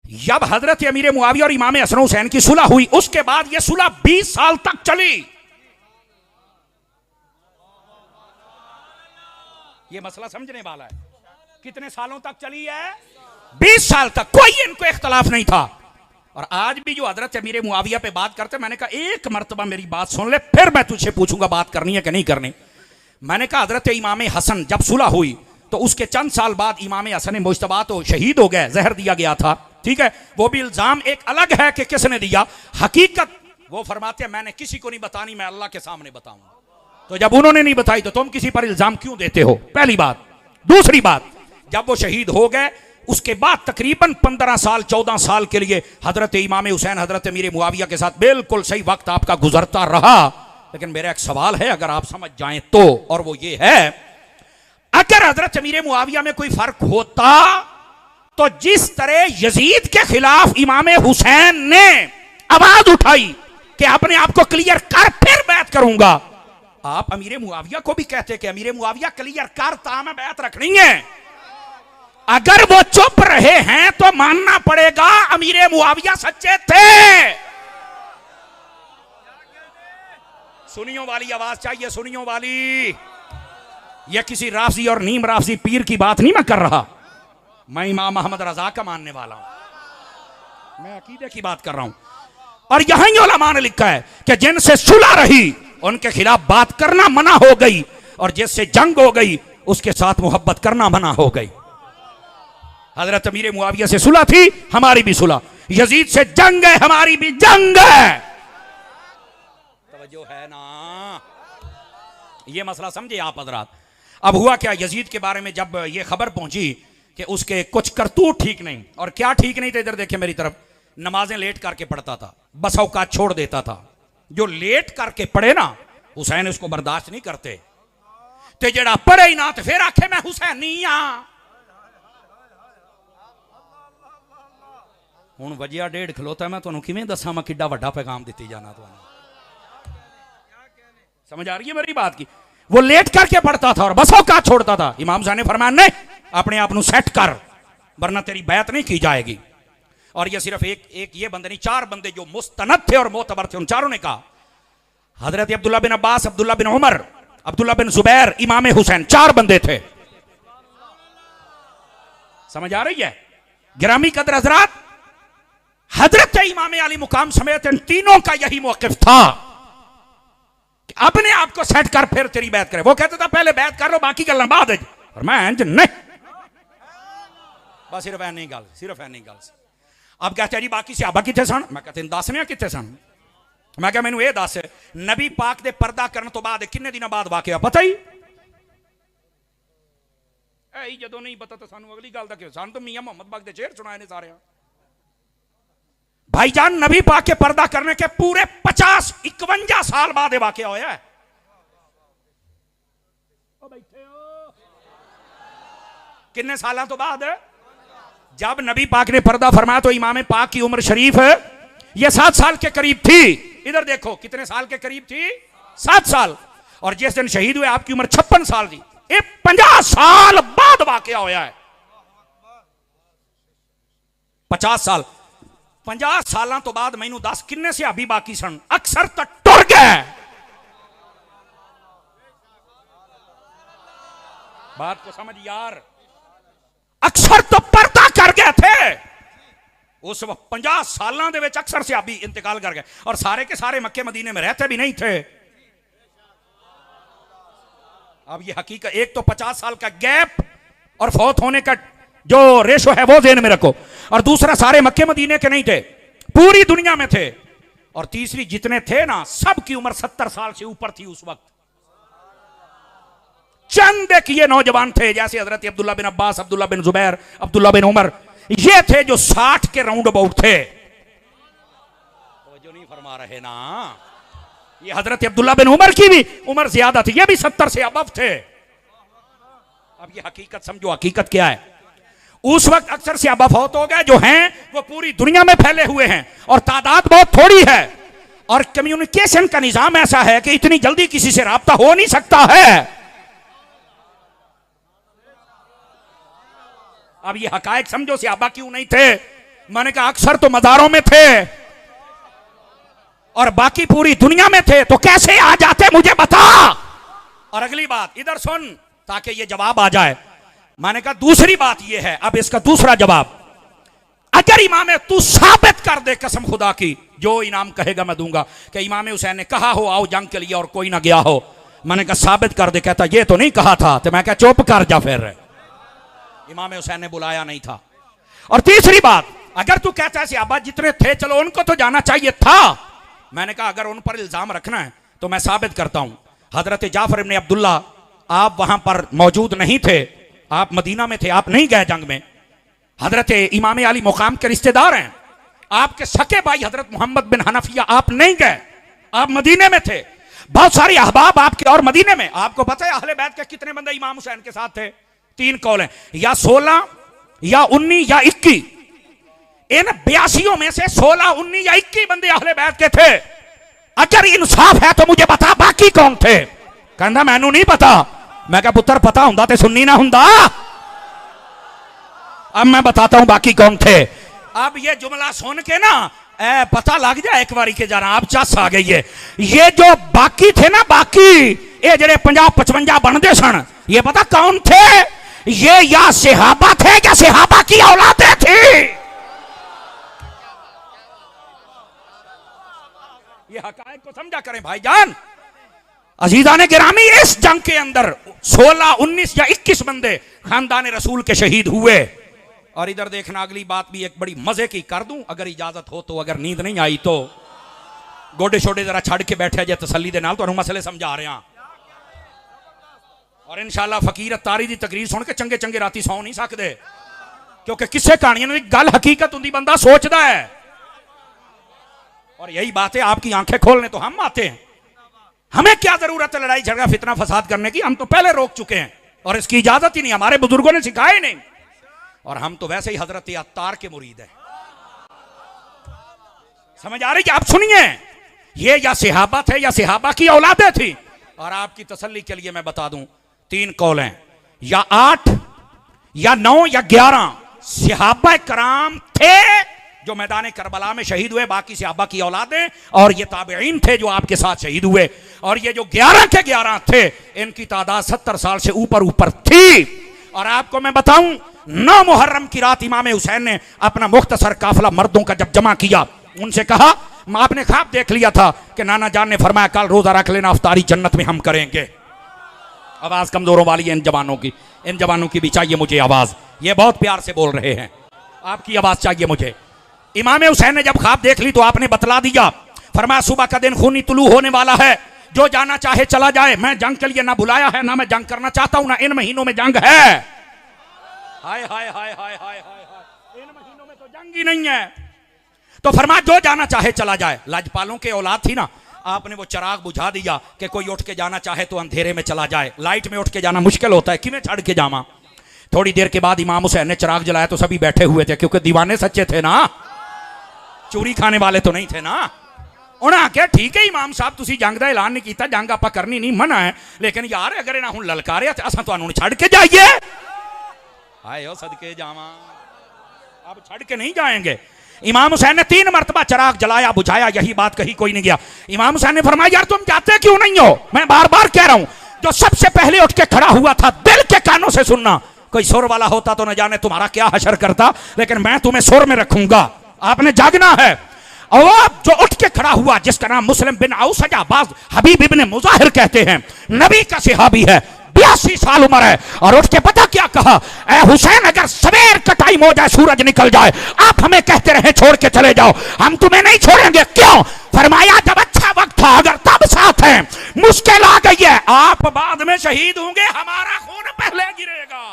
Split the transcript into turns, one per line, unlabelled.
जब हजरत अमीर मुआविया और इमाम हसन हुसैन की सुलह हुई, उसके बाद यह सुलह 20 साल तक चली। यह मसला समझने वाला है। कितने सालों तक चली है? 20 साल तक कोई इनको इख्तलाफ नहीं था। और आज भी जो हजरत अमीर मुआविया पे बात करते, मैंने कहा एक मर्तबा मेरी बात सुन ले, फिर मैं तुझे पूछूंगा बात करनी है कि नहीं करनी। मैंने कहा हजरत इमाम हसन जब सुलह हुई तो उसके चंद साल बाद इमाम हसन मुज्तबा तो शहीद हो गए, जहर दिया गया था, ठीक है। वो भी इल्जाम एक अलग है कि किसने दिया, हकीकत वो फरमाते हैं मैंने किसी को नहीं बतानी, मैं अल्लाह के सामने बताऊंगा। तो जब उन्होंने नहीं बताई तो तुम किसी पर इल्जाम क्यों देते हो? पहली बात। दूसरी बात, जब वो शहीद हो गए उसके बाद तकरीबन 15 साल 14 साल के लिए हजरत इमाम हुसैन हजरत अमीर मुआविया के साथ बिल्कुल सही वक्त आपका गुजरता रहा। लेकिन मेरा एक सवाल है, अगर आप समझ जाएं तो, और वो ये है, अगर हजरत अमीर मुआविया में कोई फर्क होता तो जिस तरह यजीद के खिलाफ इमाम हुसैन ने आवाज उठाई कि अपने आप को क्लियर कर फिर बैत करूंगा, आप अमीर मुआविया को भी कहते कि अमीर मुआविया क्लियर कर ताम बैत रखनी है। अगर वो चुप रहे हैं तो मानना पड़ेगा अमीर मुआविया सच्चे थे। सुनियों वाली आवाज चाहिए, सुनियों वाली। यह किसी राफजी और नीम राफजी पीर की बात नहीं मैं कर रहा, मैं इमाम अहमद रजा का मानने वाला हूं, मैं अकीदे की बात कर रहा हूं। और यहीं उलमा ने लिखा है कि जिनसे सुलह रही उनके खिलाफ बात करना मना हो गई, और जिससे जंग हो गई उसके साथ मोहब्बत करना मना हो गई। हजरत अमीर मुआविया से सुलह थी, हमारी भी सुलह। यजीद से जंग है, हमारी भी जंग है। तवज्जो है ना? ये मसला समझे आप हजरात। अब हुआ क्या, यजीद के बारे में जब ये खबर पहुंची कि उसके कुछ करतूत ठीक नहीं, और क्या ठीक नहीं थे, इधर देखे मेरी तरफ, नमाजें लेट करके पढ़ता था, बस औकात छोड़ देता था। जो लेट करके पढ़े ना, हुसैन उसको बर्दाश्त नहीं करते, तो जड़ा पढ़े ही ना तो फिर आखे मैं हुसैन नहीं हाँ। हुण वजिया डेढ़ खलोता, मैं तुहानू किवें दसां मैं किड्डा वड्डा पैगाम दित्ती जाना तुहानू। समझ आ रही है मेरी बात की? वो लेट करके पढ़ता था और बसों का छोड़ता था। इमाम साहब ने फरमाया नहीं, अपने आप सेट कर वरना तेरी बैत नहीं की जाएगी। और ये सिर्फ एक ये बंदे नहीं, 4 बंदे जो मुस्तनद थे और मोतबर थे, उन चारों ने कहा। हजरत अब्दुल्ला बिन अब्बास, अब्दुल्ला बिन उमर, अब्दुल्ला बिन जुबैर, इमाम हुसैन, 4 बंदे थे। समझ आ रही है? गिरामी कदर हजरात, हजरत इमाम अली मुकाम समेत इन तीनों का यही मौकिफ था कि अपने आप को सेट कर फिर तेरी बैत करे। वो कहता था पहले बैत कर लो, बाकी गल्ला बाद है। और मैं नहीं, बस सिर्फ है नहीं गल, सिर्फ है नहीं गल। अब कहते जी बाकी सहाबा किथे सन? मैं कहते दसने किथे सन? मैं क्या मैनू ये दस, नबी पाक दे पर्दा करने तो बाद किन्ने दिनों बाद वाकया पता ही? जदों नहीं पता तो सानू अगली गल दा क्यों? सानू तो मियां मोहम्मद बाग दे शेर सुनाए ने सारे। भाईजान नबी पाक के पर्दा करने के पूरे 50-51 साल बाद ये वाकया होया है। बैठे हो कितने सालों तो बाद? जब नबी पाक ने पर्दा फरमाया तो इमाम पाक की उम्र शरीफ ये 7 साल के करीब थी। इधर देखो कितने साल के करीब थी? 7 साल। और जिस दिन शहीद हुए आपकी उम्र 56 साल थी। ये 50 साल बाद वाकया होया है। 50 साल, 50 साल तो बाद मैनू 10 किन्ने से अभी बाकी सन? अक्सर तो टुर गए। बात को समझ यार, अक्सर तो पर्दा कर गए थे। उस वक्त 50 सालों के विच अक्सर से अभी इंतकाल कर गए, और सारे के सारे मक्के मदीने में रहते भी नहीं थे। अब ये हकीकत, एक तो 50 साल का गैप और फौत होने का जो रेशो है वो ज़हन में रखो, और दूसरा सारे मक्के मदीने के नहीं थे, पूरी दुनिया में थे। और तीसरी जितने थे ना, सबकी उम्र 70 साल से ऊपर थी उस वक्त। चंद एक ये नौजवान थे जैसे हजरत अब्दुल्ला बिन अब्बास, अब्दुल्ला बिन जुबैर, अब्दुल्ला बिन उमर, ये थे जो 60 के राउंड अबाउट थे। तो जो नहीं फरमा रहे ना, ये हजरत अब्दुल्ला बिन उमर की भी उम्र ज्यादा थी, ये भी 70 से अबव थे। अब ये हकीकत समझो, हकीकत क्या है? उस वक्त अक्सर से अबव फौत हो गए, जो हैं वो पूरी दुनिया में फैले हुए हैं और तादाद बहुत थोड़ी है, और कम्युनिकेशन का निजाम ऐसा है कि इतनी जल्दी किसी से राब्ता हो नहीं सकता है। अब ये हकायक समझो, सहाबा क्यों नहीं थे? मैंने कहा अक्सर तो मज़ारों में थे और बाकी पूरी दुनिया में थे, तो कैसे आ जाते मुझे बता। और अगली बात इधर सुन ताकि ये जवाब आ जाए। मैंने कहा दूसरी बात ये है, अब इसका दूसरा जवाब, अगर इमाम तू साबित कर दे कसम खुदा की, जो इनाम कहेगा मैं दूंगा, कि इमाम हुसैन ने कहा हो आओ जंग के लिए और कोई ना गया हो। मैंने कहा साबित कर दे। कहता ये तो नहीं कहा था। तो मैं कहा चुप कर जा, फिर इमाम हुसैन ने बुलाया नहीं था। और तीसरी बात, अगर तू कहता है सहाबा जितने थे चलो उनको तो जाना चाहिए था, मैंने कहा अगर उन पर इल्जाम रखना है तो मैं साबित करता हूं। हजरत जाफर इब्न अब्दुल्ला, आप वहां पर मौजूद नहीं थे, आप मदीना में थे, आप नहीं गए जंग में। हजरत इमाम अली मुकाम के रिश्तेदार हैं, आपके सके भाई हजरत मोहम्मद बिन हनफिया, आप नहीं गए, आप मदीने में थे। बहुत सारे अहबाब आपके और मदीने में। आपको पता है अहले बैत के कितने बंदे इमाम हुसैन के साथ थे? 3 कौल हैं, या 16 या 19 या 21। इन 82 में से 16, 19 या 21 बंदे अहले बैत के थे। अगर इंसाफ है तो मुझे बता बाकी कौन थे? कहना मैनू नहीं पता। मैं कहा पुत्र पता हुंदा ते सुन्नी ना हुंदा। अब मैं बताता हूं बाकी कौन थे। अब ये जुमला सुन के ना पता लग जाए एक बारी के जरा आप चस आ गई है। ये जो बाकी थे ना, बाकी ये जड़े 50-55 बनते सन, ये पता कौन थे? ये या सहाबा थे या सहाबा की औलादें थी। ये हकायक को समझा करें भाईजान। अजीजान गिरामी, इस जंग के अंदर 16, 19 या 21 बंदे खानदान रसूल के शहीद हुए। और इधर देखना अगली बात भी एक बड़ी मजे की कर दूं अगर इजाजत हो तो, अगर नींद नहीं आई तो गोडे छोडे जरा छड़ के बैठे जे तसल्ली दे नाल तुहानू मसले समझा रहे हैं। और इंशाअल्लाह फकीर अत्तारी दी तकरीर सुन के चंगे चंगे राती सौ नहीं सकते, क्योंकि किसे कहानियां दी गल हकीकत हुंदी बंदा सोचता है। और यही बात है, आपकी आंखें खोलने तो हम आते हैं। हमें क्या जरूरत है लड़ाई झगड़ा फितना फसाद करने की? हम तो पहले रोक चुके हैं और इसकी इजाजत ही नहीं, हमारे बुजुर्गों ने सिखाया नहीं। और हम तो वैसे ही हजरत अत्तार के मुरीद हैं। समझ आ रही है? आप सुनिए, ये या सहाबा थे या सहाबा की औलादें थी। और आपकी तसल्ली के लिए मैं बता दूं 3 कौल हैं, या 8 या 9 या 11 सहाबा कराम थे जो मैदान करबला में शहीद हुए, बाकी सहाबा की औलादें और ये ताबईन थे जो आपके साथ शहीद हुए। और ये जो 11 के 11 थे, इनकी तादाद 70 साल से ऊपर थी। और आपको मैं बताऊं, 9 मुहर्रम की रात इमाम हुसैन ने अपना मुख्तसर काफिला मर्दों का जब जमा किया, उनसे कहा आपने ख्वाब देख लिया था कि नाना जान ने फरमाया कल रोजा रख लेना, अफ्तारी जन्नत में हम करेंगे। आवाज कमजोरों वाली है इन जवानों की भी चाहिए मुझे आवाज। ये बहुत प्यार से बोल रहे हैं, आपकी आवाज चाहिए मुझे। इमाम हुसैन ने जब ख्वाब देख ली तो आपने बतला दिया, फरमाया सुबह का दिन खूनी तुलू होने वाला है, जो जाना चाहे चला जाए। मैं जंग के लिए ना बुलाया है, ना मैं जंग करना चाहता हूं, ना इन महीनों में जंग है। हाय हाय हाय हाय हाय हाय, इन महीनों में तो जंग ही नहीं है। तो फरमाया जो जाना चाहे चला जाए। लाजपालों के औलाद थी ना, आपने वो चिराग बुझा दिया कि कोई उठ के जाना चाहे तो अंधेरे में चला जाए। लाइट में उठ के जाना मुश्किल होता है, किमें छड़ के जामा। थोड़ी देर के बाद इमाम हुसैन ने चिराग जलाया तो सभी बैठे हुए थे, क्योंकि दीवाने सच्चे थे ना, चोरी खाने वाले तो नहीं थे ना। उन्हें आख्या ठीक है इमाम साहब, तुसी जंग का ऐलान नहीं किया, जंग आप करनी नहीं, मना है, लेकिन यार अगर इन्हें हुण ललकारिया तो असां तुहानूं छड़ के जाइए। आए सदके जावा, अब छड़ के नहीं जाएंगे। इमाम हुसैन ने 3 मरतबा चिराग जलाया बुझाया, यही बात कही, कोई नहीं गया। इमाम हुसैन ने फरमाया यार तुम जाते क्यों नहीं हो? मैं बार बार कह रहा हूं, जो सबसे पहले उठ के खड़ा हुआ था, दिल के कानों से सुनना। कोई सुर वाला होता तो न जाने तुम्हारा क्या हशर करता, लेकिन मैं तुम्हें सुर में रखूंगा, आपने जागना है। और जो उठ के खड़ा हुआ, जिसका नाम मुस्लिम बिन औस बाज हबीब इब्ने मुजाहिर कहते हैं, नबी का सहाबी है, 82 साल उम्र है। और उठ के पता क्या कहा, ए हुसैन अगर सवेर का टाइम हो जाए, सूरज निकल जाए, आप हमें कहते रहे छोड़ के चले जाओ, हम तुम्हें नहीं छोड़ेंगे। क्यों? फरमाया जब अच्छा वक्त था, अगर तब साथ हैं, मुश्किल आ गई है, आप बाद में शहीद होंगे, हमारा खून पहले गिरेगा।